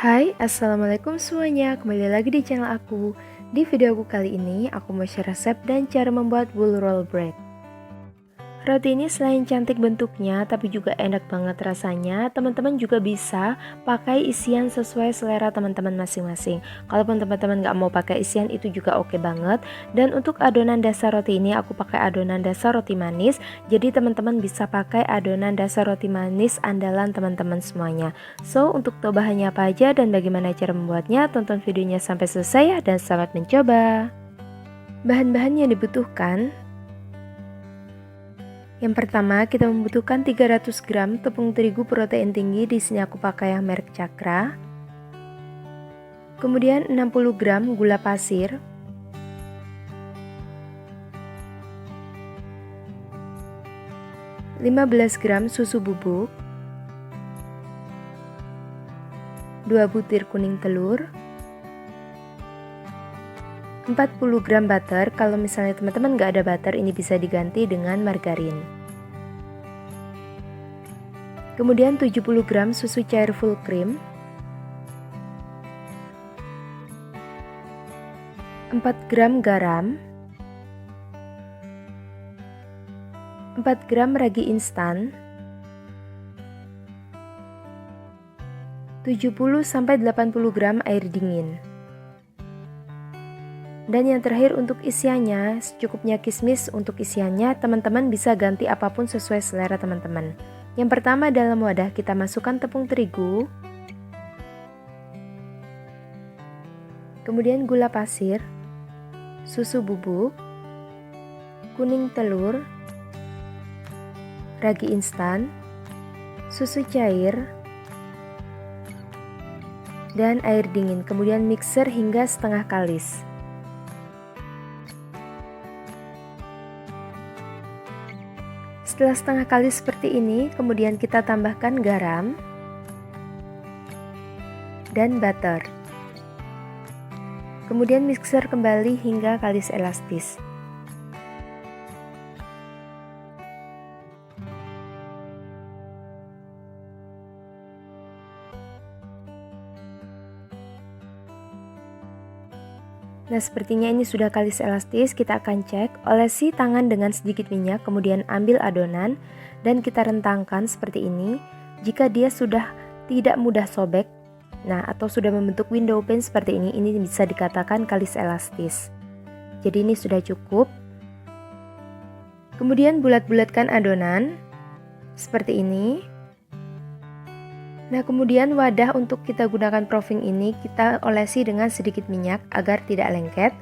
Hai, assalamualaikum semuanya. Kembali lagi di channel aku. Di video aku kali ini, aku mau share resep dan cara membuat wool roll bread. Roti ini selain cantik bentuknya, tapi juga enak banget rasanya. Teman-teman juga bisa pakai isian sesuai selera teman-teman masing-masing. Kalaupun teman-teman nggak mau pakai isian, itu juga oke banget. Dan untuk adonan dasar roti ini, aku pakai adonan dasar roti manis. Jadi teman-teman bisa pakai adonan dasar roti manis andalan teman-teman semuanya. So, untuk tahu bahannya apa aja dan bagaimana cara membuatnya, tonton videonya sampai selesai ya, dan selamat mencoba. Bahan-bahan yang dibutuhkan: yang pertama, kita membutuhkan 300 gram tepung terigu protein tinggi. Di sini aku pakai yang merek Cakra. Kemudian 60 gram gula pasir, 15 gram susu bubuk, 2 butir kuning telur, 40 gram butter. Kalau misalnya teman-teman nggak ada butter, ini bisa diganti dengan margarin. Kemudian 70 gram susu cair full cream, 4 gram garam, 4 gram ragi instan, 70-80 gram air dingin. Dan yang terakhir untuk isiannya, secukupnya kismis. Untuk isiannya, teman-teman bisa ganti apapun sesuai selera teman-teman. Yang pertama, dalam wadah kita masukkan tepung terigu, kemudian gula pasir, susu bubuk, kuning telur, ragi instan, susu cair, dan air dingin. Kemudian mixer hingga setengah kalis. Setelah setengah kalis seperti ini, kemudian kita tambahkan garam dan butter. Kemudian mixer kembali hingga kalis elastis. Nah, sepertinya ini sudah kalis elastis. Kita akan cek, olesi tangan dengan sedikit minyak, kemudian ambil adonan dan kita rentangkan seperti ini. Jika dia sudah tidak mudah sobek, nah atau sudah membentuk window pane seperti ini bisa dikatakan kalis elastis. Jadi ini sudah cukup. Kemudian bulat-bulatkan adonan seperti ini. Nah, kemudian wadah untuk kita gunakan proofing ini kita olesi dengan sedikit minyak agar tidak lengket.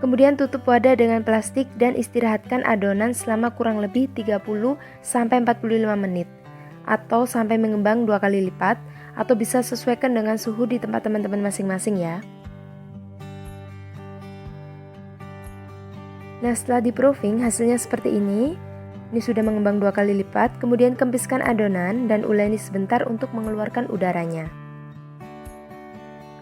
Kemudian tutup wadah dengan plastik dan istirahatkan adonan selama kurang lebih 30-45 menit atau sampai mengembang 2 kali lipat, atau bisa sesuaikan dengan suhu di tempat teman-teman masing-masing ya. Nah, setelah di proofing hasilnya seperti ini. Ini sudah mengembang 2 kali lipat. Kemudian kempiskan adonan dan uleni sebentar untuk mengeluarkan udaranya.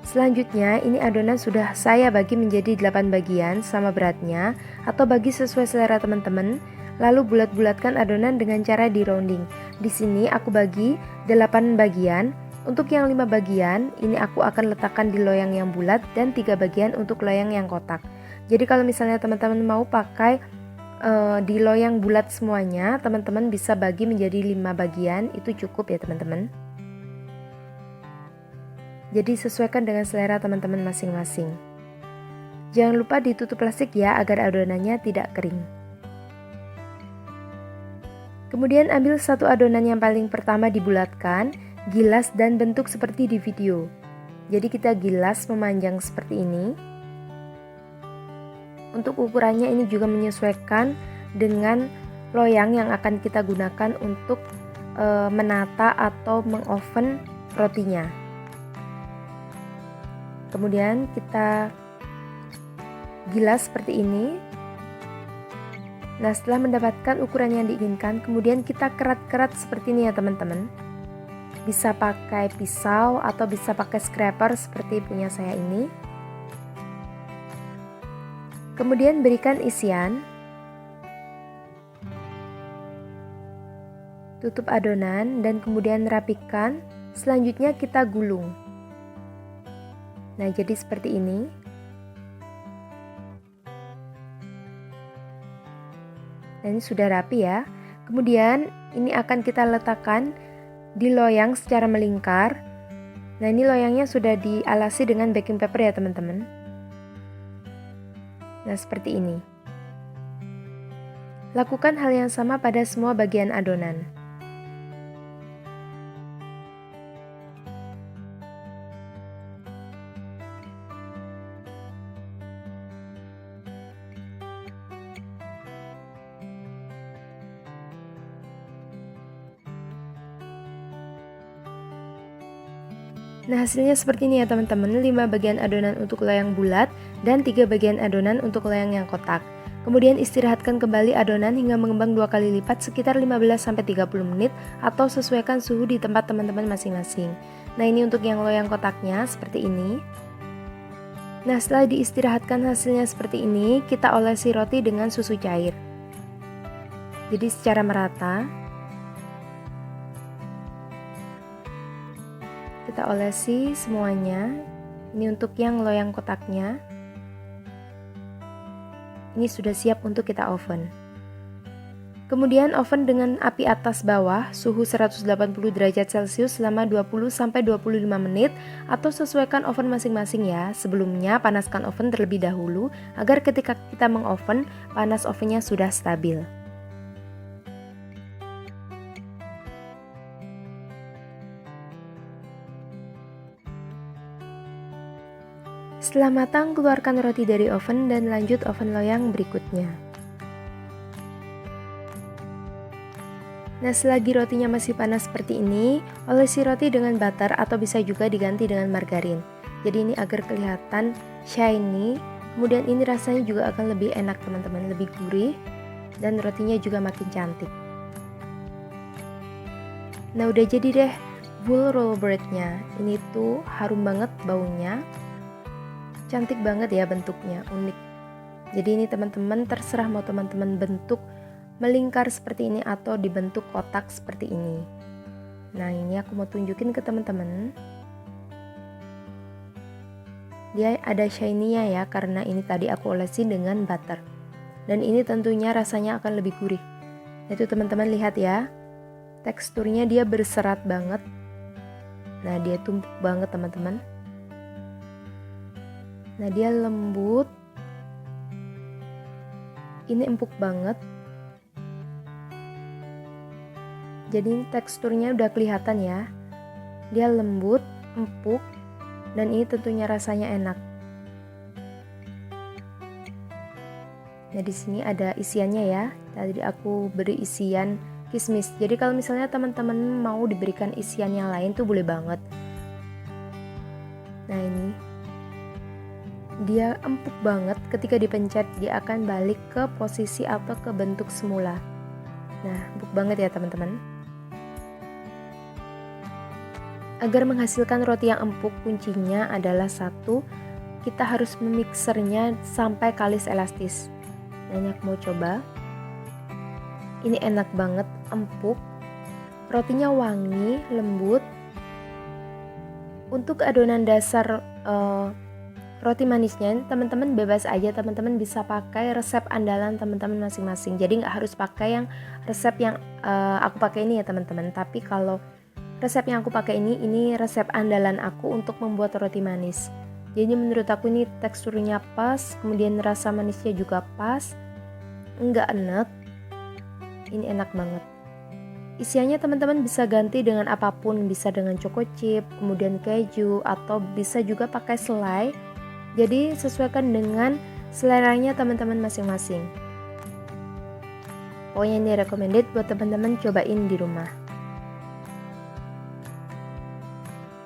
Selanjutnya, ini adonan sudah saya bagi menjadi 8 bagian sama beratnya, atau bagi sesuai selera teman-teman. Lalu bulat-bulatkan adonan dengan cara di rounding. Di sini aku bagi 8 bagian. Untuk yang 5 bagian, ini aku akan letakkan di loyang yang bulat dan 3 bagian untuk loyang yang kotak. Jadi kalau misalnya teman-teman mau pakai di loyang bulat semuanya, teman-teman bisa bagi menjadi 5 bagian, itu cukup ya teman-teman. Jadi sesuaikan dengan selera teman-teman masing-masing. Jangan lupa ditutup plastik ya, agar adonannya tidak kering. Kemudian ambil satu adonan yang paling pertama dibulatkan, gilas dan bentuk seperti di video. Jadi kita gilas memanjang seperti ini. Untuk ukurannya ini juga menyesuaikan dengan loyang yang akan kita gunakan untuk menata atau mengoven rotinya. Kemudian kita gilas seperti ini. Nah, setelah mendapatkan ukuran yang diinginkan, kemudian kita kerat-kerat seperti ini ya teman-teman. Bisa pakai pisau atau bisa pakai scraper seperti punya saya ini. Kemudian berikan isian, tutup adonan dan kemudian rapikan. Selanjutnya kita gulung. Nah, jadi seperti ini. Nah, ini sudah rapi ya. Kemudian ini akan kita letakkan di loyang secara melingkar. Nah, ini loyangnya sudah dialasi dengan baking paper ya teman-teman. Nah, seperti ini. Lakukan hal yang sama pada semua bagian adonan. Nah, hasilnya seperti ini ya teman-teman, 5 bagian adonan untuk loyang bulat dan 3 bagian adonan untuk loyang yang kotak. Kemudian istirahatkan kembali adonan hingga mengembang 2 kali lipat sekitar 15-30 menit atau sesuaikan suhu di tempat teman-teman masing-masing. Nah, ini untuk yang loyang kotaknya seperti ini. Nah, setelah diistirahatkan hasilnya seperti ini, kita olesi roti dengan susu cair. Jadi secara merata. Kita olesi semuanya. Ini untuk yang loyang kotaknya. Ini sudah siap untuk kita oven. Kemudian oven dengan api atas bawah, suhu 180 derajat Celcius selama 20-25 menit atau sesuaikan oven masing-masing ya. Sebelumnya panaskan oven terlebih dahulu agar ketika kita mengoven, panas ovennya sudah stabil. Setelah matang, keluarkan roti dari oven dan lanjut oven loyang berikutnya. Nah, selagi rotinya masih panas seperti ini, olesi roti dengan butter atau bisa juga diganti dengan margarin. Jadi ini agar kelihatan shiny, kemudian ini rasanya juga akan lebih enak teman-teman, lebih gurih dan rotinya juga makin cantik. Nah, udah jadi deh wool roll bread-nya. Ini tuh harum banget baunya. Cantik banget ya bentuknya, unik. Jadi ini teman-teman terserah mau teman-teman bentuk melingkar seperti ini atau dibentuk kotak seperti ini. Nah, ini aku mau tunjukin ke teman-teman. Dia ada shiny-nya ya karena ini tadi aku olesi dengan butter. Dan ini tentunya rasanya akan lebih gurih. Itu teman-teman lihat ya. Teksturnya dia berserat banget. Nah, dia tumpuk banget teman-teman. Nah, dia lembut. Ini empuk banget. Jadi teksturnya udah kelihatan ya. Dia lembut, empuk, dan ini tentunya rasanya enak. Nah, di sini ada isiannya ya. Tadi aku beri isian kismis. Jadi kalau misalnya teman-teman mau diberikan isian yang lain tuh boleh banget. Nah, ini dia empuk banget, ketika dipencet dia akan balik ke posisi atau ke bentuk semula. Nah, empuk banget ya teman-teman. Agar menghasilkan roti yang empuk, kuncinya adalah satu, kita harus memixernya sampai kalis elastis. Nah, ini aku mau coba. Ini enak banget, empuk, rotinya wangi, lembut. Untuk adonan dasar roti manisnya, teman-teman bebas aja, teman-teman bisa pakai resep andalan teman-teman masing-masing. Jadi nggak harus pakai yang resep yang aku pakai ini ya teman-teman. Tapi kalau resep yang aku pakai ini resep andalan aku untuk membuat roti manis. Jadi menurut aku ini teksturnya pas, kemudian rasa manisnya juga pas, nggak enek. Ini enak banget. Isiannya teman-teman bisa ganti dengan apapun, bisa dengan choco chip, kemudian keju, atau bisa juga pakai selai. Jadi sesuaikan dengan seleranya teman-teman masing-masing. Pokoknya ini recommended buat teman-teman cobain di rumah.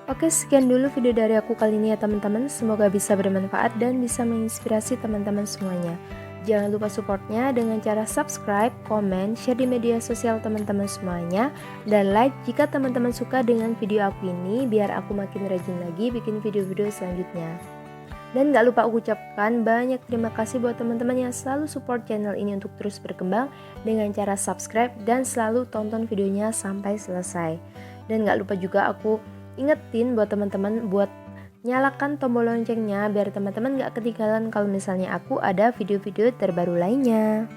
Oke, sekian dulu video dari aku kali ini ya teman-teman. Semoga bisa bermanfaat dan bisa menginspirasi teman-teman semuanya. Jangan lupa supportnya dengan cara subscribe, komen, share di media sosial teman-teman semuanya, dan like jika teman-teman suka dengan video aku ini biar aku makin rajin lagi bikin video-video selanjutnya. Dan gak lupa aku ucapkan banyak terima kasih buat teman-teman yang selalu support channel ini untuk terus berkembang dengan cara subscribe dan selalu tonton videonya sampai selesai. Dan gak lupa juga aku ingetin buat teman-teman buat nyalakan tombol loncengnya biar teman-teman gak ketinggalan kalau misalnya aku ada video-video terbaru lainnya.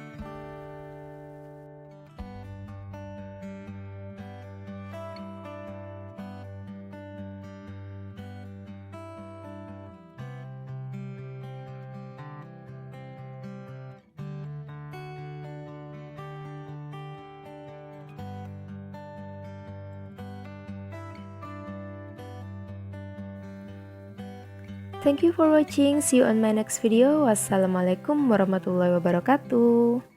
Thank you for watching. See you on my next video. Wassalamualaikum warahmatullahi wabarakatuh.